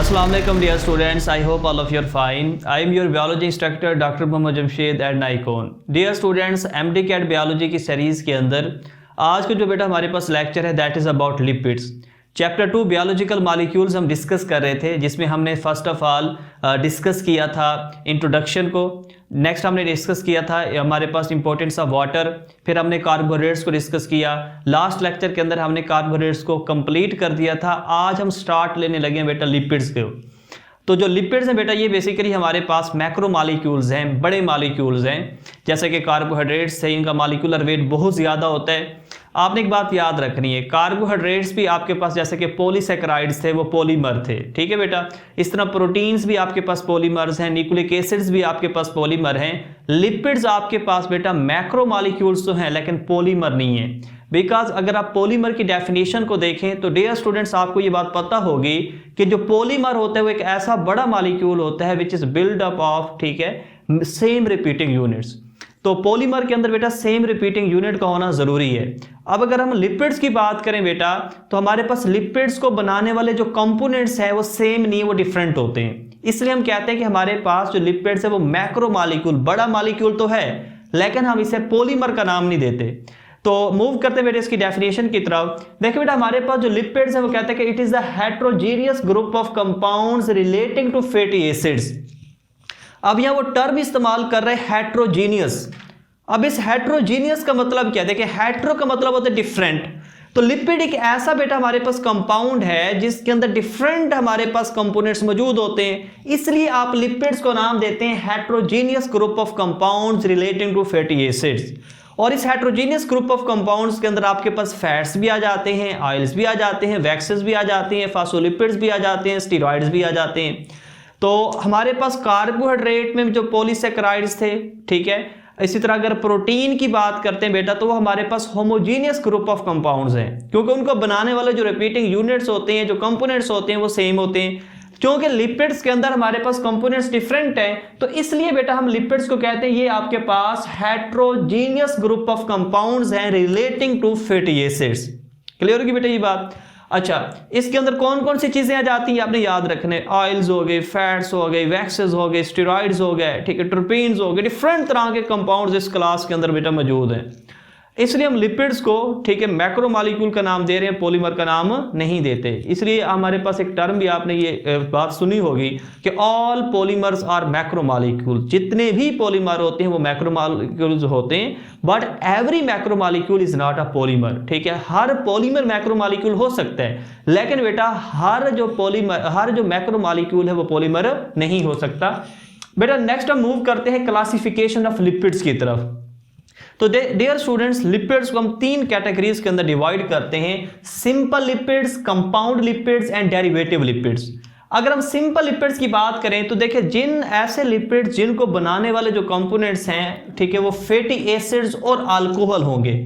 Assalamu alaikum dear students, I hope all of you are fine. I am your biology instructor Dr. Mohammad Jamshed at Nikon. Dear students, MD-CAT biology की series के अंदर आज का जो बेटा हमारे पास lecture है that is about lipids. Chapter 2 biological molecules हम डिस्कस कर रहे थे, जिसमें हमने फर्स्ट ऑफ ऑल डिस्कस किया था इंट्रोडक्शन को। नेक्स्ट हमने डिस्कस किया था हमारे पास इंपॉर्टेंस ऑफ वाटर, फिर हमने कार्बोहाइड्रेट्स को डिस्कस किया। लास्ट लेक्चर के अंदर हमने कार्बोहाइड्रेट्स को कंप्लीट कर दिया था। आज हम स्टार्ट लेने लगे हैं बेटा लिपिड्स को। तो जो लिपिड्स हैं बेटा ये बेसिकली हमारे पास मैक्रो मॉलिक्यूल्स हैं, बड़े मॉलिक्यूल्स हैं। जैसे कि कार्बोहाइड्रेट्स है, इनका मॉलिक्यूलर वेट बहुत ज़्यादा होता है। आपने एक बात याद रखनी है, कार्बोहाइड्रेट्स भी आपके पास जैसे कि पॉलीसैकेराइड्स थे वो पॉलीमर थे, ठीक है बेटा। इस तरह प्रोटीन्स भी आपके पास पॉलीमर्स हैं, न्यूक्लिक एसिड्स भी आपके पास पॉलीमर हैं। लिपिड्स आपके पास बेटा मैक्रो मॉलिक्यूल्स तो हैं लेकिन पॉलीमर नहीं है। बिकॉज अगर आप पॉलीमर की डेफिनेशन को देखें तो डियर स्टूडेंट्स आपको ये बात पता होगी कि जो पॉलीमर होता है वो एक ऐसा बड़ा मॉलिक्यूल होता है which is build up of, ठीक है, सेम रिपीटिंग यूनिट्स। तो पॉलीमर के अंदर बेटा सेम रिपीटिंग यूनिट का होना जरूरी है। अब अगर हम लिपिड्स की बात करें बेटा तो हमारे पास लिपिड्स को बनाने वाले जो कंपोनेंट्स हैं वो सेम नहीं, वो डिफरेंट होते हैं। इसलिए हम कहते हैं कि हमारे पास जो लिपिड्स है वो मैक्रो मॉलिक्यूल, बड़ा मॉलिक्यूल तो है लेकिन हम इसे पॉलीमर का नाम नहीं देते। तो मूव करते बेटे इसकी डेफिनेशन की तरफ। देखिए बेटा हमारे पास जो लिपिड्स है वो कहते हैं कि it is the heterogeneous group of compounds relating to fatty acids. अब यहां वो टर्म इस्तेमाल कर रहे हैं हेट्रोजीनियस। अब इस हेट्रोजीनियस का मतलब क्या है? देखिए हेट्रो का मतलब होता है डिफरेंट। तो लिपिड एक ऐसा बेटा हमारे पास कंपाउंड है जिसके अंदर डिफरेंट हमारे पास कंपोनेंट्स मौजूद होते हैं, इसलिए आप लिपिड्स को नाम देते हैं heterogeneous group of compounds relating to fatty acids. और इस हेट्रोजीनियस ग्रुप ऑफ कंपाउंड्स के अंदर आपके पास फैट्स भी आ जाते हैं, ऑयल्स भी आ जाते हैं, वैक्सेस भी आ जाते हैं, फास्फोलिपिड्स भी आ जाते हैं, स्टेरॉइड्स भी आ जाते हैं। तो हमारे पास कार्बोहाइड्रेट में जो पॉलीसैकेराइड्स थे, ठीक है, इसी तरह अगर प्रोटीन की बात करते हैं बेटा तो वो हमारे पास होमोजीनियस ग्रुप ऑफ कंपाउंड्स हैं, क्योंकि उनको बनाने वाले जो रिपीटिंग यूनिट्स होते हैं, जो कंपोनेंट्स होते हैं वो सेम होते हैं। क्योंकि लिपिड्स के अंदर हमारे पास कंपोनेंट्स डिफरेंट हैं तो इसलिए बेटा हम लिपिड्स को कहते हैं ये आपके पास हेट्रोजीनियस ग्रुप ऑफ कंपाउंड्स हैं relating to fatty acids. Clear होगी बेटा ये बात? अच्छा, इसके अंदर कौन कौन सी चीजें आ जाती हैं आपने याद रखने, ऑयल्स हो गए, फैट्स हो गए, वैक्सेस हो गए, स्टेरॉइड्स हो गए, ठीक है, टर्पीन्स हो गए, डिफरेंट तरह के कंपाउंड्स इस क्लास के अंदर बेटा मौजूद हैं। इसलिए हम लिपिड्स को, ठीक है, मैक्रो मॉलिक्यूल का नाम दे रहे हैं, पॉलीमर का नाम नहीं देते। इसलिए हमारे पास एक टर्म भी आपने ये बात सुनी होगी कि all polymers are macromolecule. जितने भी पॉलीमर होते हैं वो मैक्रो मॉलिक्यूल्स होते हैं, but every macro molecule is not a polymer. ठीक है, हर पॉलीमर मैक्रो मॉलिक्यूल हो सकता है लेकिन बेटा हर जो मैक्रो मॉलिक्यूल है वो पॉलीमर नहीं हो सकता। बेटा नेक्स्ट हम मूव करते हैं क्लासिफिकेशन ऑफ लिपिड्स की तरफ। तो डियर स्टूडेंट्स लिपिड्स को हम 3 कैटेगरीज के अंदर डिवाइड करते हैं, simple lipids, compound lipids and derivative lipids. अगर हम सिंपल लिपिड्स की बात करें तो देखिए जिन ऐसे लिपिड्स जिनको बनाने वाले जो कंपोनेंट्स हैं, ठीक है, वो फैटी एसिड्स और अल्कोहल होंगे।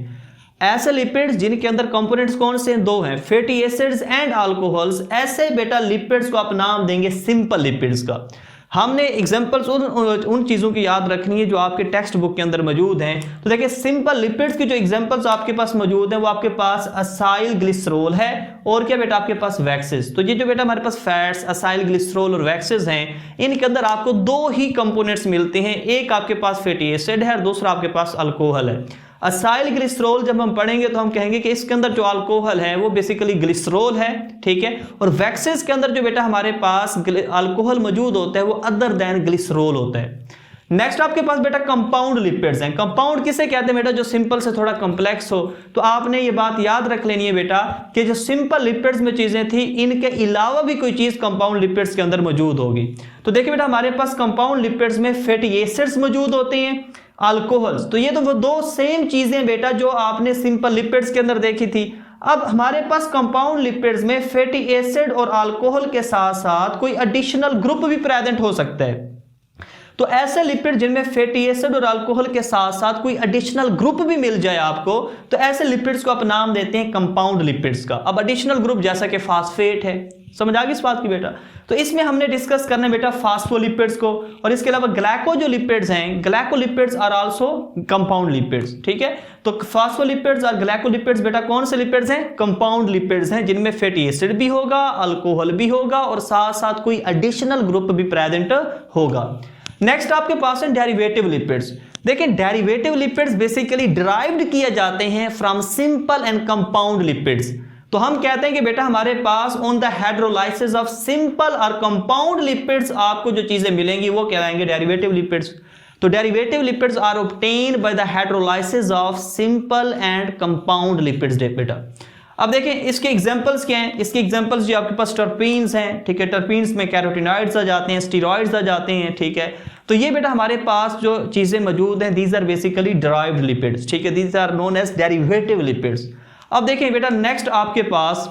ऐसे लिपिड्स जिनके अंदर कंपोनेंट्स कौन से हैं? 2 हैं, फैटी एसिड्स एंड अल्कोहल्स। ऐसे बेटा लिपिड्स को आप नाम देंगे सिंपल लिपिड्स का। हमने एग्जांपल्स उन चीज़ों की याद रखनी है जो आपके टेक्स्ट बुक के अंदर मौजूद हैं। तो देखिए सिंपल लिपिड्स की जो एग्जांपल्स आपके पास मौजूद हैं वो आपके पास असाइल ग्लिसरॉल है और क्या बेटा आपके पास वैक्सेस। तो ये जो बेटा हमारे पास फैट्स, असाइल ग्लिसरॉल और वैक्सेस हैं, इनके अंदर आपको 2 ही कंपोनेंट्स मिलते हैं, एक आपके पास फैटी एसिड है और दूसरा आपके पास अल्कोहल है। असाइल ग्लिसरॉल जब हम पढ़ेंगे तो हम कहेंगे कि इसके अंदर जो अल्कोहल है वो बेसिकली ग्लिसरॉल है, ठीक है, और वैक्सेस के अंदर जो बेटा हमारे पास अल्कोहल मौजूद होता है वो अदर देन ग्लिसरॉल होता है। नेक्स्ट आपके पास बेटा कंपाउंड लिपिड्स हैं। कंपाउंड किसे कहते हैं बेटा? जो सिंपल से थोड़ा कॉम्प्लेक्स हो। तो आपने ये बात याद रख लेनी है बेटा कि जो सिंपल लिपिड्स में चीजें थी इनके अलावा भी कोई चीज कंपाउंड लिपिड्स के अंदर मौजूद होगी। तो देखिए बेटा हमारे पास कंपाउंड लिपिड्स में फैटी एसिड्स मौजूद होते हैं, अल्कोहल्स। तो ये तो वो 2 सेम चीजें बेटा जो आपने सिंपल लिपिड्स के अंदर देखी थी। अब हमारे पास कंपाउंड लिपिड्स में फैटी एसिड और अल्कोहल के साथ साथ कोई एडिशनल ग्रुप भी प्रेजेंट हो सकता है। तो ऐसे लिपिड जिनमें फैटी एसिड और अल्कोहल के साथ साथ कोई एडिशनल ग्रुप भी मिल जाए आपको, तो ऐसे लिपिड्स को आप नाम देते हैं कंपाउंड लिपिड्स का। अब एडिशनल ग्रुप जैसा कि फास्फेट है, समझ आ गई इस बात की बेटा? तो इसमें हमने डिस्कस करना है बेटा फास्फोलिपिड्स को, और इसके अलावा ग्लाइको जो लिपिड्स हैं, glycolipids are also compound lipids, ठीक है। तो फास्फोलिपिड्स और ग्लाइकोलिपिड्स बेटा कौन से लिपिड्स हैं? कंपाउंड लिपिड्स हैं, जिनमें फैटी एसिड भी होगा, अल्कोहल भी होगा और साथ साथ कोई एडिशनल ग्रुप भी प्रेजेंट होगा। नेक्स्ट आपके पास है डेरिवेटिव लिपिड्स। देखिए डेरिवेटिव लिपिड्स बेसिकली डिराइव्ड किए जाते हैं from simple and compound lipids. तो हम कहते हैं कि बेटा हमारे पास on the hydrolysis of simple और कंपाउंड लिपिड्स आपको जो चीजें मिलेंगी वो कहलाएंगे डेरिवेटिव लिपिड्स। तो derivative lipids are obtained by the hydrolysis of simple and compound lipids बेटा। अब देखें इसके एग्जांपल्स क्या हैं? इसके एग्जांपल्स जो आपके पास टर्पीन्स हैं, ठीक है, टर्पीन्स में कैरोटिनॉइड्स आ जाते हैं, स्टेरॉइड्स आ जाते हैं, ठीक है। तो ये बेटा हमारे पास जो चीजें मौजूद हैं, these are basically derived lipids, ठीक है, these are known as derivative lipids. अब देखें बेटा नेक्स्ट आपके पास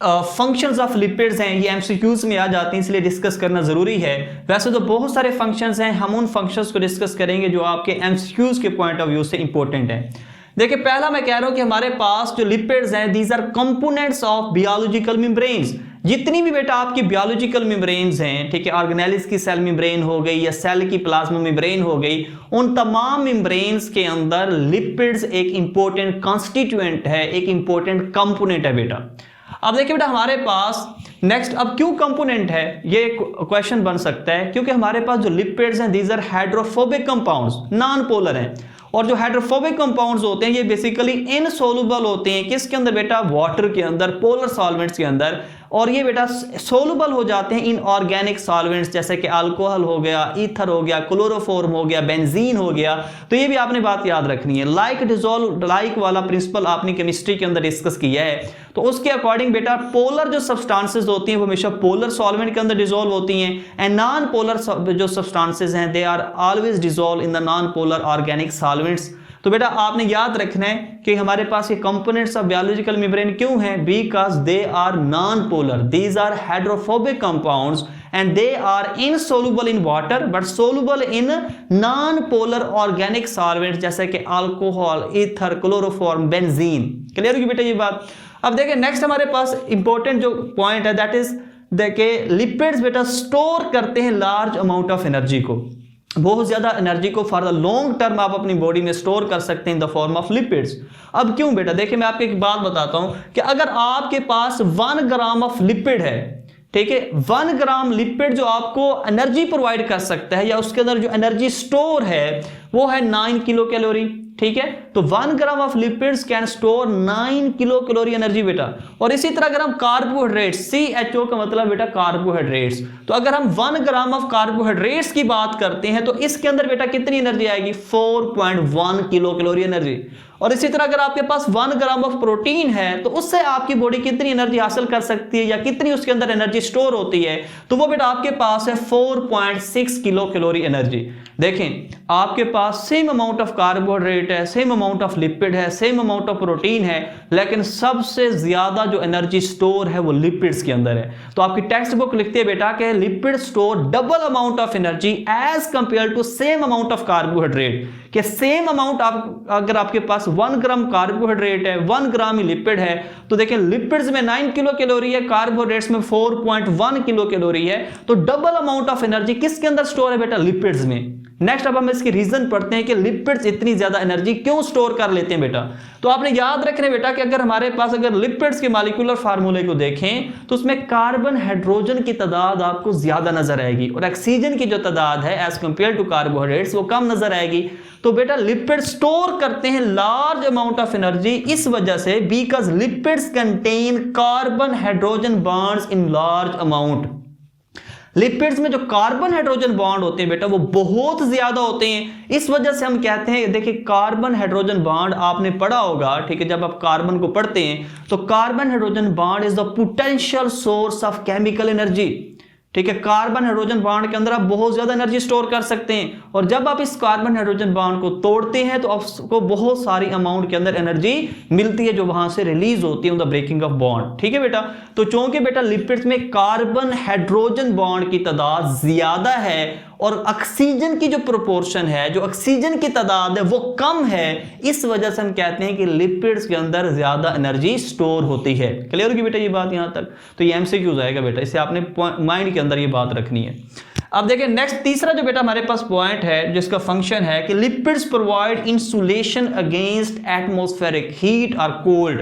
फंक्शंस ऑफ लिपिड्स हैं, ये एमसीक्यूज में आ जाते हैं इसलिए डिस्कस करना जरूरी है। वैसे तो बहुत सारे फंक्शंस हैं, हम उन फंक्शंस को डिस्कस करेंगे जो आपके एमसीक्यूज के पॉइंट ऑफ व्यू से इंपॉर्टेंट है। देखिए पहला मैं कह रहा हूं कि हमारे पास जो लिपिड्स हैं these are components of biological membranes. जितनी भी बेटा आपकी बायोलॉजिकल मेम्ब्रेन्स हैं, ठीक है, ऑर्गेनेलिस की सेल मेम्ब्रेन हो गई या सेल की प्लाज्मा मेम्ब्रेन हो गई, उन तमाम मेम्ब्रेन्स के अंदर लिपिड्स एक इंपॉर्टेंट कॉन्स्टिट्यूएंट है, एक इंपॉर्टेंट कंपोनेंट है बेटा। अब देखिए बेटा हमारे पास नेक्स्ट अब क्यों कंपोनेंट है, ये क्वेश्चन बन सकता है, क्योंकि हमारे पास जो लिपिड्स हैं these are hydrophobic compounds, non polar हैं। और जो हाइड्रोफोबिक कंपाउंड्स होते हैं ये बेसिकली इनसोलुबल होते हैं, किसके अंदर बेटा? वाटर के अंदर, पोलर सॉल्वेंट्स के अंदर। और ये बेटा सोलुबल हो जाते हैं इन ऑर्गेनिक सॉल्वेंट्स जैसे कि अल्कोहल हो गया, ईथर हो गया, क्लोरोफॉर्म हो गया, बेंजीन हो गया। तो ये भी आपने बात याद रखनी है, लाइक डिसॉल्व लाइक वाला प्रिंसिपल आपने केमिस्ट्री के अंदर डिस्कस किया है। तो उसके अकॉर्डिंग बेटा पोलर जो सब्सटेंसेस होती हैं वो हमेशा पोलर सॉल्वेंट के अंदर डिसॉल्व होती हैं, एंड नॉन पोलर जो सब्सटेंसेस हैं they are always dissolve in the non polar organic solvents. तो बेटा आपने याद रखना है कि हमारे पास ये कंपोनेंट्स ऑफ बायोलॉजिकल मेम्ब्रेन क्यों हैं? Because they are non polar, these are hydrophobic compounds and they are insoluble in water but soluble in non polar organic solvents जैसे कि alcohol, ether, chloroform, benzene. Clear होगी बेटा ये बात? अब देखिए नेक्स्ट हमारे पास इंपॉर्टेंट जो पॉइंट है दैट इज देखिए लिपिड्स बेटा स्टोर करते हैं लार्ज अमाउंट ऑफ एनर्जी को, बहुत ज्यादा एनर्जी को फॉर द लॉन्ग टर्म आप अपनी बॉडी में स्टोर कर सकते हैं in the form of lipids. अब क्यों बेटा? देखिए मैं आपको एक बात बताता हूं कि अगर आपके पास 1 ग्राम ऑफ लिपिड है, ठीक है, 1 ग्राम लिपिड जो आपको एनर्जी प्रोवाइड कर सकता है या उसके अंदर जो एनर्जी स्टोर है वो है 9 किलो कैलोरी, ठीक है। तो 1 gram of lipids can store 9 kilo calorie energy बेटा। और इसी तरह अगर हम कार्बोहाइड्रेट्स, CHO का मतलब बेटा कार्बोहाइड्रेट्स, तो अगर हम 1 ग्राम ऑफ कार्बोहाइड्रेट्स की बात करते हैं तो इसके अंदर बेटा कितनी एनर्जी आएगी? 4.1 किलो कैलोरी एनर्जी। और इसी तरह अगर आपके पास 1 ग्राम ऑफ प्रोटीन है तो उससे आपकी बॉडी कितनी एनर्जी हासिल कर सकती है या कितनी उसके अंदर एनर्जी स्टोर होती है? तो वो बेटा आपके पास है 4.6 किलो कैलोरी एनर्जी। देखें आपके पास सेम अमाउंट ऑफ कार्बोहाइड्रेट है, सेम अमाउंट ऑफ लिपिड है, सेम अमाउंट ऑफ प्रोटीन है, लेकिन सबसे ज्यादा जो एनर्जी स्टोर है वो लिपिड्स के अंदर है। तो आपकी टेक्स्ट बुक लिखती है बेटा कि lipid store double amount of energy as compare to same amount of carbohydrate. कि सेम अमाउंट आप अगर आपके पास 1 ग्राम कार्बोहाइड्रेट है, 1 ग्राम ही लिपिड है, तो देखिए लिपिड्स में 9 किलो कैलोरी है, कार्बोहाइड्रेट्स में 4.1 किलो कैलोरी है। तो डबल अमाउंट ऑफ एनर्जी किसके अंदर स्टोर है बेटा? लिपिड्स में। नेक्स्ट अब हम इसकी रीजन पढ़ते हैं कि लिपिड्स इतनी ज्यादा एनर्जी क्यों स्टोर कर लेते हैं बेटा। तो आपने याद रखना बेटा कि अगर हमारे पास अगर लिपिड्स के मॉलिक्यूलर फार्मूले को देखें तो उसमें कार्बन हाइड्रोजन की तादाद आपको ज्यादा नजर आएगी और ऑक्सीजन की जो तादाद है एज कंपेयर टू कार्बोहाइड्रेट्स वो कम नजर आएगी। तो बेटा लिपिड स्टोर करते हैं लार्ज अमाउंट ऑफ एनर्जी इस वजह से, because lipids contain carbon hydrogen bonds in large amount. Lipids में जो कार्बन हाइड्रोजन बॉन्ड होते हैं बेटा वो बहुत ज्यादा होते हैं। इस वजह से हम कहते हैं, देखिए कार्बन हाइड्रोजन बॉन्ड आपने पढ़ा होगा, ठीक है, जब आप कार्बन को पढ़ते हैं तो carbon hydrogen bond is the potential source of chemical energy. ठीक है, कार्बन हाइड्रोजन बॉन्ड के अंदर आप बहुत ज्यादा एनर्जी स्टोर कर सकते हैं और जब आप इस कार्बन हाइड्रोजन बॉन्ड को तोड़ते हैं तो आपको बहुत सारी अमाउंट के अंदर एनर्जी मिलती है जो वहां से रिलीज होती है on the breaking of bond. ठीक है बेटा, तो चूंकि बेटा लिपिड्स में कार्बन हाइड्रोजन बॉन्ड की तादाद ज्यादा है और ऑक्सीजन की जो प्रोपोर्शन है, जो ऑक्सीजन की तादाद है वो कम है, इस वजह से हम कहते हैं कि लिपिड्स के अंदर ज्यादा एनर्जी स्टोर होती है। क्लियर होगी बेटा ये बात यहां तक? तो ये एमसीक्यू आएगा बेटा, इसे आपने माइंड के अंदर ये बात रखनी है। अब देखिए नेक्स्ट तीसरा जो बेटा हमारे पास पॉइंट है जिसका फंक्शन है कि lipids provide insulation against atmospheric heat और कोल्ड।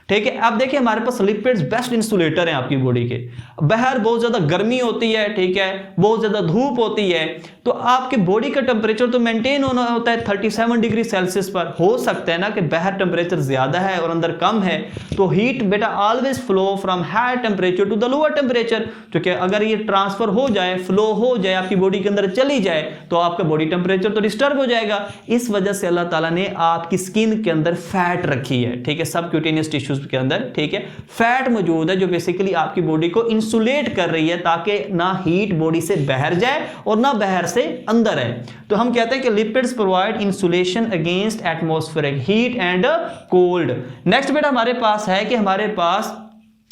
ठीक है, अब देखिए हमारे पास लिपिड्स बेस्ट इंसुलेटर हैं आपकी बॉडी के। बाहर बहुत ज्यादा गर्मी होती है, ठीक है, बहुत ज्यादा धूप होती है, तो आपके बॉडी का टेम्परेचर तो मेंटेन होना होता है 37 डिग्री सेल्सियस पर। हो सकता है ना कि बाहर टेम्परेचर ज्यादा है और अंदर कम है, तो हीट बेटा always flow from higher temperature to the lower temperature. क्योंकि अगर ये ट्रांसफर हो जाए, फ्लो हो जाए, आपकी बॉडी के अंदर चली जाए, तो आपका बॉडी टेम्परेचर तो डिस्टर्ब हो जाएगा। इस वजह से अल्लाह ताला ने आपकी स्किन के अंदर फैट रखी है, ठीक है, सबक्यूटेनियस टिश्यूज के अंदर, ठीक है, फैट मौजूद है जो बेसिकली आपकी बॉडी को इंसुलेट कर रही है ताकि ना हीट बॉडी से बाहर जाए और ना बाहर से अंदर है। तो हम कहते हैं कि lipids provide insulation against atmospheric heat and cold. Next बेटा हमारे पास है कि हमारे पास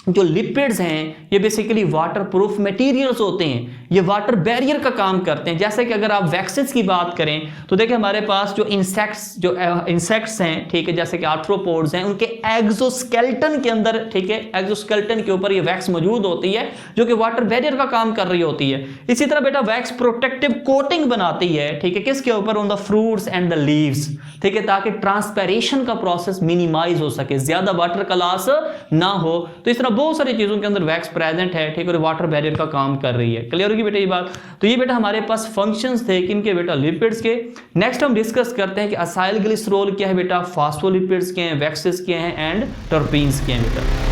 जो लिपिड्स हैं ये बेसिकली वाटर प्रूफ मटेरियल्स होते हैं, ये वाटर बैरियर का काम करते हैं। जैसे कि अगर आप वैक्सीन्स की बात करें तो देखिए हमारे पास जो इंसेक्ट्स हैं, ठीक है, जैसे कि आर्थ्रोपोड्स हैं, उनके एक्सोस्केलेटन के अंदर, ठीक है, एक्सोस्केलेटन के ऊपर ये वैक्स मौजूद होती है जो कि वाटर बैरियर का काम कर रही होती है। इसी तरह बेटा वैक्स प्रोटेक्टिव कोटिंग बनाती है, ठीक है, किसके ऊपर? On the fruits and the leaves, ठीक है, ताकि ट्रांसपेरेशन का प्रोसेस मिनिमाइज हो सके, ज्यादा वाटर का लॉस ना हो। तो इस तरह बहुत सारी चीजों के अंदर वैक्स प्रेजेंट है, ठीक है, और वाटर बैरियर का काम कर रही है। क्लियर होगी बेटा ये बात? तो ये बेटा हमारे पास फंक्शंस थे किनके बेटा? लिपिड्स के। नेक्स्ट हम डिस्कस करते हैं कि असाइल ग्लिसरॉल क्या है बेटा, फॉस्फोलिपिड्स क्या है, वैक्सेस क्या है एंड टर्पीन्स क्या है बेटा।